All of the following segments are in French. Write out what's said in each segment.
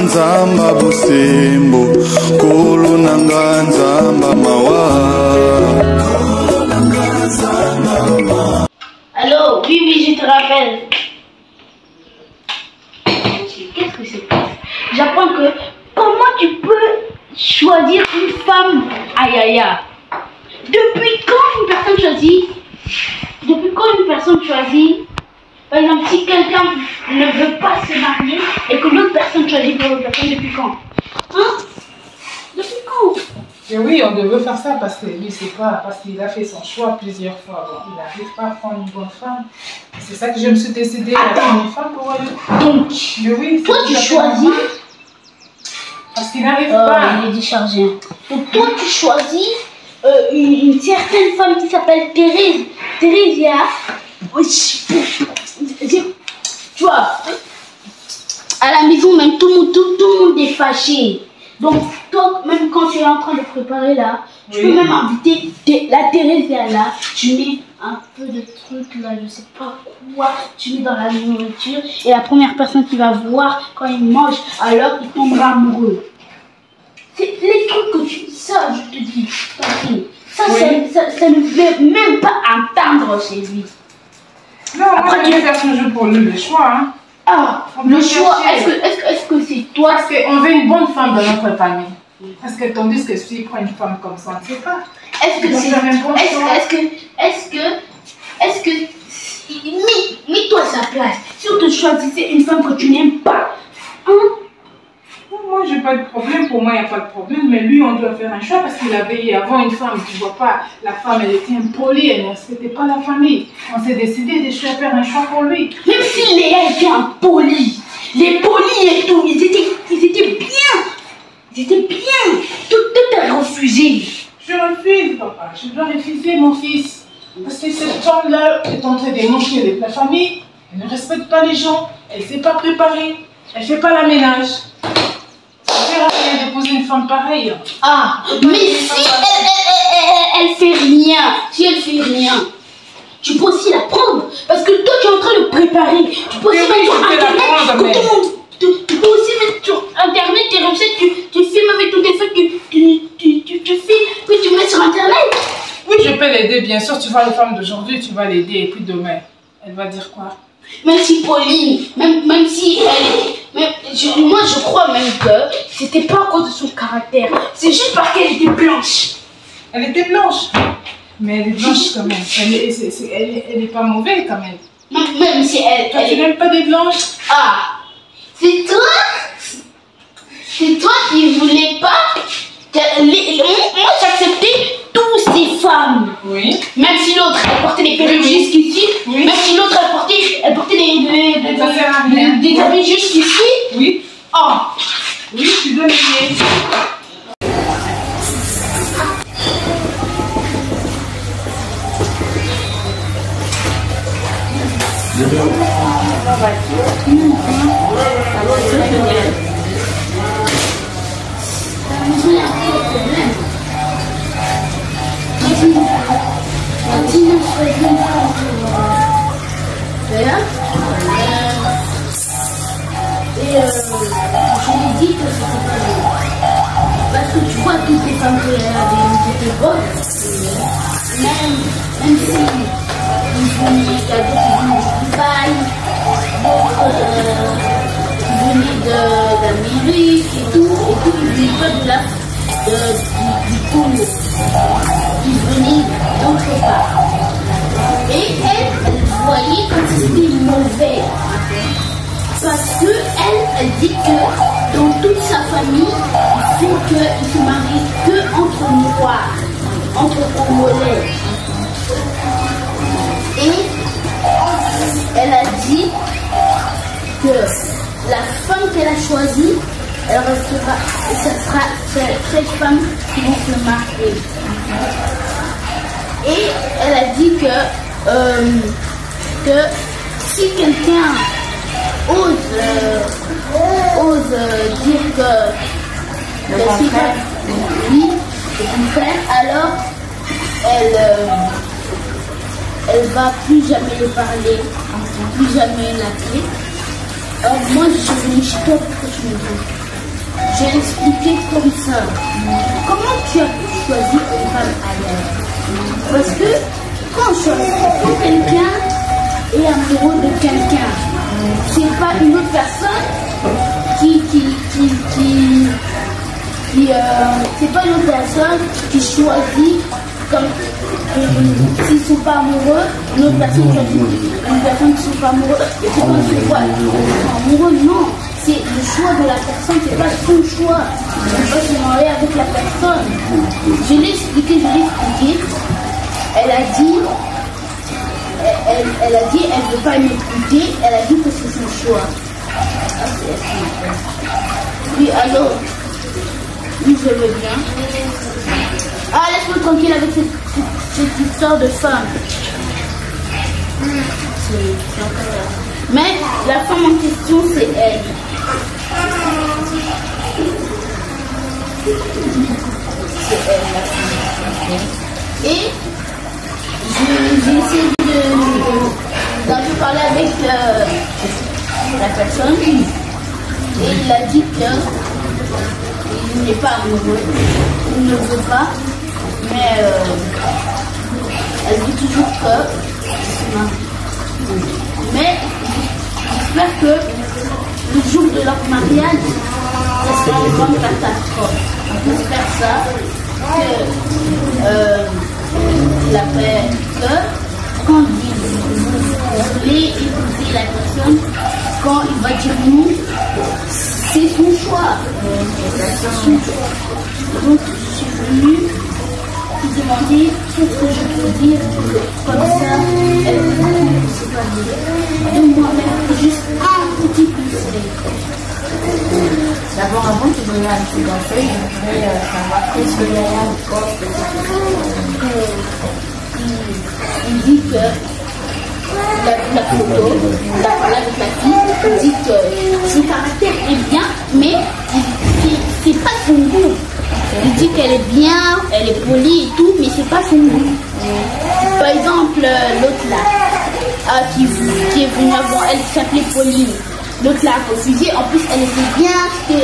nzamba busembo kolo nanga nzamba mawa. Allô, oui, je te rappelle. Qu'est-ce que c'est? J'apprends que comment tu peux choisir une femme? Aïe aïe aïe. Depuis quand une personne choisit? Depuis quand une personne choisit? Par exemple, si quelqu'un ne veut pas se marier et que l'autre personne choisit pour l'autre personne, depuis quand? Hein? Depuis quand? Et oui, on devait faire ça parce que lui, c'est pas parce qu'il a fait son choix plusieurs fois. Bon, il n'arrive pas à prendre une bonne femme. C'est ça que je me suis décidée à prendre une femme pour elle. Donc, oui, toi tu choisis. Parce qu'il n'arrive pas. Il est déchargé. Donc, toi tu choisis une certaine femme qui s'appelle Thérèse. Thérèse, tu vois, à la maison, même tout le monde est fâché. Donc, toi, même quand tu es en train de préparer là, tu peux même inviter la Thérèse là. Tu mets un peu de trucs là, je sais pas quoi, tu mets dans la nourriture. Et la première personne qui va voir quand il mange, alors il tombera amoureux. C'est les trucs que tu... Ça, je te dis, ça ne veut même pas entendre chez lui. Non, après, tu vais faire toujours pour lui le choix. Hein. Ah, le choix, est-ce que c'est toi? Parce qu'on veut une bonne femme dans notre famille. Parce que tandis que si tu prends une femme comme ça, on ne sait pas. Est-ce que mets-toi à sa place. Si on te choisissait une femme que tu n'aimes pas, hein? Moi, j'ai pas de problème. Pour moi, il n'y a pas de problème. Mais lui, on doit faire un choix parce qu'il avait avant une femme. Tu vois pas, la femme, elle était impolie. Elle ne respectait pas la famille. On s'est décidé de faire un choix pour lui. Même si Léa était impolie, les polis et tout, ils étaient bien. Ils étaient bien. Tout est refusé. Je refuse, papa. Je dois refuser, mon fils. Parce que cette femme-là est en train de manquer la famille. Elle ne respecte pas les gens. Elle ne s'est pas préparée. Elle ne fait pas la ménage. Ça ne sert à rien de poser une femme pareille. Ah, mais si elle fait rien, si elle fait rien, tu peux aussi la prendre. Parce que toi, tu es en train de préparer. Tu peux aussi mettre sur Internet. Tu peux aussi mettre sur Internet tes recettes. Tu filmes avec ton téléphone. Tu filmes, puis tu mets sur Internet. Oui, je peux l'aider, bien sûr. Tu vois la femme d'aujourd'hui, tu vas l'aider. Et puis demain, elle va dire quoi? Même si Pauline, même si moi je crois même que c'était pas à cause de son caractère. C'est juste parce qu'elle était blanche. Elle était blanche. Mais elle est blanche quand même. Elle est pas mauvaise quand même. Même si elle... Toi, tu n'aimes pas des blanches? Ah, c'est toi qui voulais pas... Moi j'acceptais toutes ces femmes. Oui. Même si l'autre elle portait des perruques jusqu'ici. Oui. Même si l'autre elle portait des habits jusqu'ici. Oui. Oh. Oui, tu dois l'aider. Je lui ai dit que c'était pas bien. Parce que tu vois toutes les femmes qui étaient bonnes, même si ils venaient d'Dubaï, d'autres venaient d'Amérique et tout, ils venaient pas du Congo, ils venaient d'autre part. Et elle voyait comme si c'était mauvais. Parce que elle dit que dans toute sa famille, il faut qu'ils se marient que entre noirs, entre Congolais. Et elle a dit que la femme qu'elle a choisie, elle restera, ce sera cette femme qui vont se marier. Et elle a dit que si quelqu'un ose dire que c'est pas oui, c'est son frère, alors elle va plus jamais le parler, plus jamais l'appeler. Alors moi je suis venue chez toi pour que tu me dises. Je l'expliquais comme ça. Comment tu as pu choisir une femme ailleurs? Parce que quand quelqu'un est amoureux de quelqu'un, c'est pas une autre personne c'est pas une autre personne qui choisit comme s'ils ne sont pas amoureux, une autre personne choisit une personne qui ne sont pas amoureux. Et c'est quand tu vois ils sont amoureux, non, c'est le choix de la personne, c'est pas son choix. Il ne faut pas se marier avec la personne. Je l'ai expliqué. Elle a dit, elle ne veut pas m'écouter, elle a dit que c'est son choix. Oui, alors, oui, je veux bien. Ah, laisse-moi tranquille avec cette histoire de femme. Mais la femme en question, c'est elle. C'est elle, la femme. Et j'ai essayé d'un peu parler avec la personne. Et il a dit qu'il n'est pas amoureux. Il ne veut pas. Mais elle dit toujours que mais j'espère que le jour de leur mariage, ça sera une grande catastrophe. J'espère ça, que quand vous voulez épouser la personne, quand il va dire non, c'est son choix. Donc je suis venue vous demander qu'est-ce que je peux dire, comme ça, elle peut pas dire. Donne-moi même juste un petit conseil. D'abord, avant de te donner un petit conseil, je voudrais savoir qu'est-ce que Yaya pense de il dit que la photo, la parole avec la fille, il dit que son caractère est bien, mais c'est pas son goût. Il dit qu'elle est bien, elle est polie et tout, mais c'est pas son goût. Par exemple, l'autre là, qui est venue avant elle, qui s'appelait Pauline. L'autre là a refusé, en plus elle était bien, c'était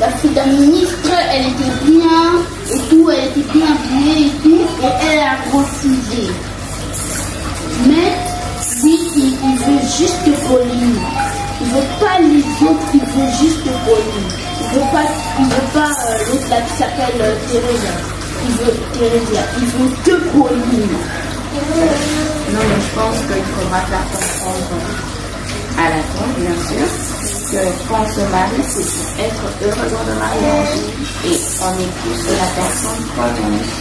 la fille d'un ministre, elle était bien et tout, elle était bien habillée et tout, et elle a refusé. Mais lui, il veut juste Pauline. Il veut pas les autres, il veut juste Pauline. Il veut pas l'autre là qui s'appelle Thérèse. Il veut que Pauline. Non, mais je pense qu'il faudra faire comprendre à la tante, bien sûr, que quand on se marie, c'est pour être heureux dans le mariage. Et on épouse la personne comme on est.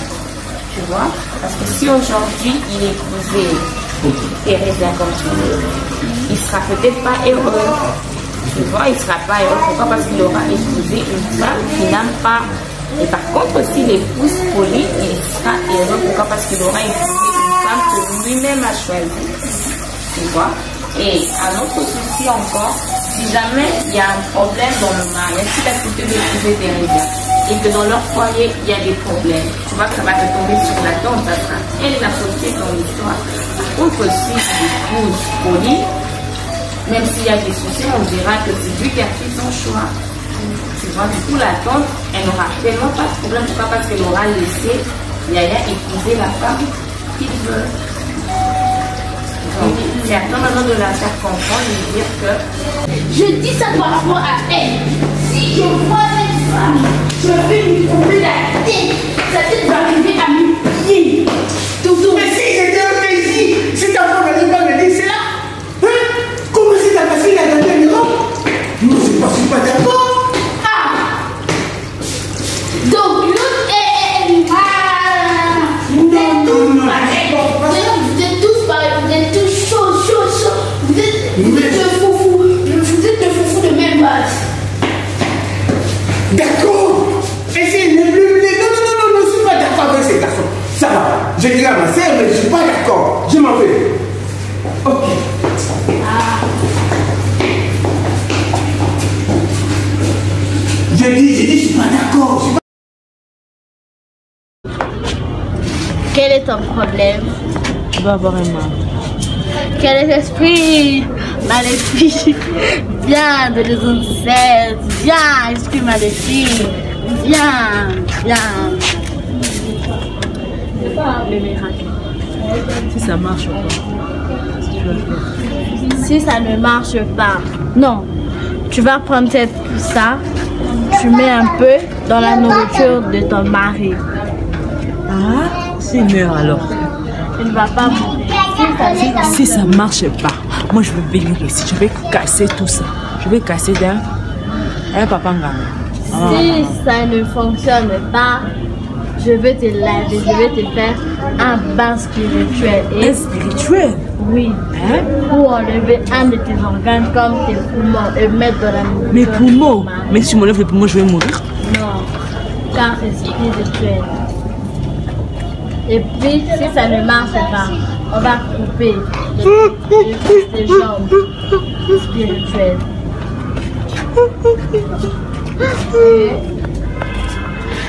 Tu vois? Parce que si aujourd'hui il épousait Thérèse comme tu veux, il sera peut-être pas heureux. Tu vois, il ne sera pas heureux. Pourquoi? Parce qu'il aura épousé une femme qui n'aime pas. Et par contre, s'il épouse Pauline, il sera heureux. Pourquoi? Parce qu'il aura épousé une femme que lui-même a choisie. Tu vois? Et un autre souci encore, si jamais il y a un problème dans le mariage, si tu as plutôt d'épouser Thérèse et que dans leur foyer il y a des problèmes, tu vois que ça va te tomber sur la tante, ça sera elle la faute dans l'histoire. Par contre, si tu épouses Pauline, même s'il y a des soucis, on dira que c'est lui qui a fait son choix. Tu vois, du coup, la tante, elle n'aura tellement pas de problème. Pourquoi? Parce qu'elle aura laissé Yaya épouser la femme qu'il veut. Donc, c'est à toi maintenant de la faire comprendre et de dire que... Je dis ça par rapport à elle. Si je vois cette femme, je vais lui tomber la tête. Sa tête va arriver à mes pieds. Toto. Mais si j'étais un plaisir, si ta femme n'allait pas me dire cela, hein? Comment c'est ta facile à gagner le nom? Non, je ne suis pas d'accord. Ah! Donc, l'autre est... Vous êtes tous pareils, vous êtes tous chauds. Vous êtes de foufou. Vous êtes de foufou de même base. D'accord. Et si non, je ne suis pas d'accord avec ces garçons. Ça va, je dirai à ma sœur, mais je ne suis pas d'accord. Je m'en vais. Ok. J'ai dit, je suis pas d'accord. Quel est ton problème? Tu vas avoir un mari. que les esprits maléfiques viennent de les ancêtres. Viens, esprit maléfique. Viens. Le miracle. Si ça marche pas, Si ça ne marche pas, non. Tu vas prendre ça, tu mets un peu dans la nourriture de ton mari. ah, s'il meurt alors. Il ne va pas mourir. Si ça marche pas, moi je vais venir ici, je vais casser tout ça. Je vais casser un papa ngana. Si ça ne fonctionne pas, je vais te laver, je vais te faire un bain spirituel. Un spirituel? Oui, pour enlever un de tes organes comme tes poumons et mettre dans la nourriture. Mes poumons? Mais si je m'enlève les poumons, je vais mourir. Non, car c'est spirituel. Et puis, si ça ne marche pas, on va couper les jambes spirituelles.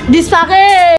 Disparaît!